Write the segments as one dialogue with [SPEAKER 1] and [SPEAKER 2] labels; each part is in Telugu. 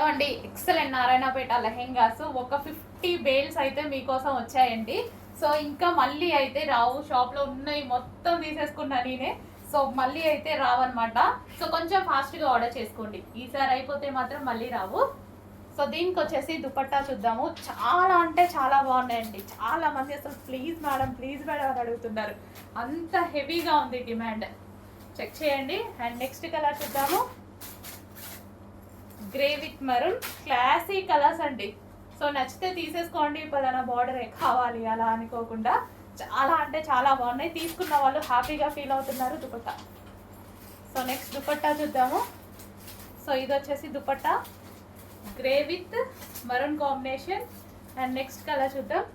[SPEAKER 1] అండి ఎక్సలెంట్ నారాయణపేట లెహెంగాస్ ఒక 50 బేల్స్ అయితే మీకోసం వచ్చాయండి. సో ఇంకా మళ్ళీ అయితే రావు, షాప్లో ఉన్నాయి మొత్తం తీసేసుకున్నా నేనే. సో మళ్ళీ అయితే రావన్నమాట. సో కొంచెం ఫాస్ట్గా ఆర్డర్ చేసుకోండి, ఈసారి అయిపోతే మాత్రం మళ్ళీ రావు. సో దీనికి వచ్చేసి దుపట్టా చూద్దాము. చాలా అంటే చాలా బాగున్నాయండి. చాలా మంది అసలు ప్లీజ్ మేడం అని అడుగుతున్నారు, అంత హెవీగా ఉంది డిమాండ్. చెక్ చేయండి. అండ్ నెక్స్ట్ కలర్ చూద్దాము. Grey with maroon, classy colours అండి. సో నచ్చితే తీసేసుకోండి, పలానా బార్డర్ కావాలి అలా అనుకోకుండా. చాలా అంటే చాలా బాగున్నాయి, తీసుకున్న వాళ్ళు హ్యాపీగా ఫీల్ అవుతున్నారు దుపట్టా. సో నెక్స్ట్ దుపట్టా చూద్దాము. సో ఇది వచ్చేసి dupatta grey with maroon combination. And next colour చూద్దాం.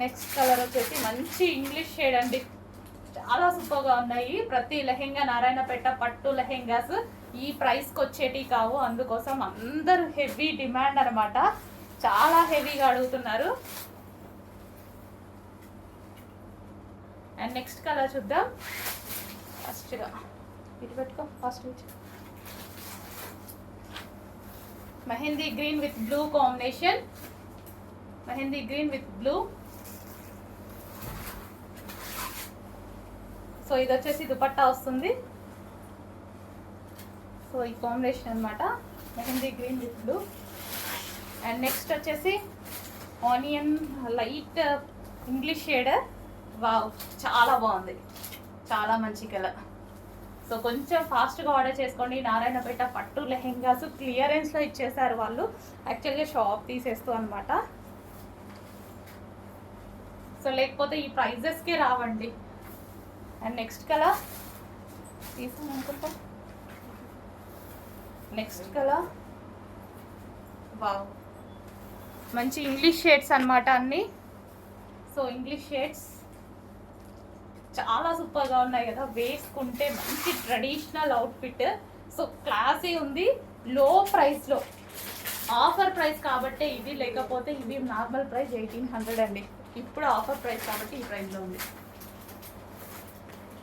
[SPEAKER 1] నెక్స్ట్ కలర్ వచ్చేసి మంచి ఇంగ్లీష్ షేడ్ అండి. చాలా సూపర్గా ఉన్నాయి. ప్రతి లెహెంగా నారాయణపేట పట్టు లెహెంగాస్ ఈ ప్రైస్కి వచ్చేటి కావు, అందుకోసం అందరూ హెవీ డిమాండ్ అనమాట. చాలా హెవీగా అడుగుతున్నారు. అండ్ నెక్స్ట్ కలర్ చూద్దాం. ఫస్ట్గా ఇటు పెట్టుకో, first mehndi green with blue combination. Mehndi green with blue. So ఇది వచ్చేసి దుపట్టా వస్తుంది. సో ఈ కాంబినేషన్ అనమాట, mehndi green with blue. And next వచ్చేసి onion light English shade. Wow, చాలా బాగుంది, చాలా మంచి కలర్. సో కొంచెం ఫాస్ట్గా ఆర్డర్ చేసుకోండి. నారాయణపేట పట్టు లెహెంగాస్ క్లియరెన్స్లో ఇచ్చేసారు వాళ్ళు, యాక్చువల్గా షాప్ తీసేస్తూ అనమాట. సో లేకపోతే ఈ ప్రైజెస్కే రావండి. అండ్ నెక్స్ట్ కలర్ తీసాను అనుకుంటా. నెక్స్ట్ కలర్ వావ్, మంచి ఇంగ్లీష్ షేడ్స్ అనమాట అన్నీ. సో ఇంగ్లీష్ షేడ్స్ చాలా సూపర్గా ఉన్నాయి కదా, వేసుకుంటే మంచి ట్రెడిషనల్ అవుట్ఫిట్. సో క్లాసీ ఉంది, లో ప్రైస్లో, ఆఫర్ ప్రైస్ కాబట్టి ఇది, లేకపోతే ఇది నార్మల్ ప్రైస్ 1800 అండి. ఇప్పుడు ఆఫర్ ప్రైస్ కాబట్టి ఈ ప్రైస్లో ఉంది.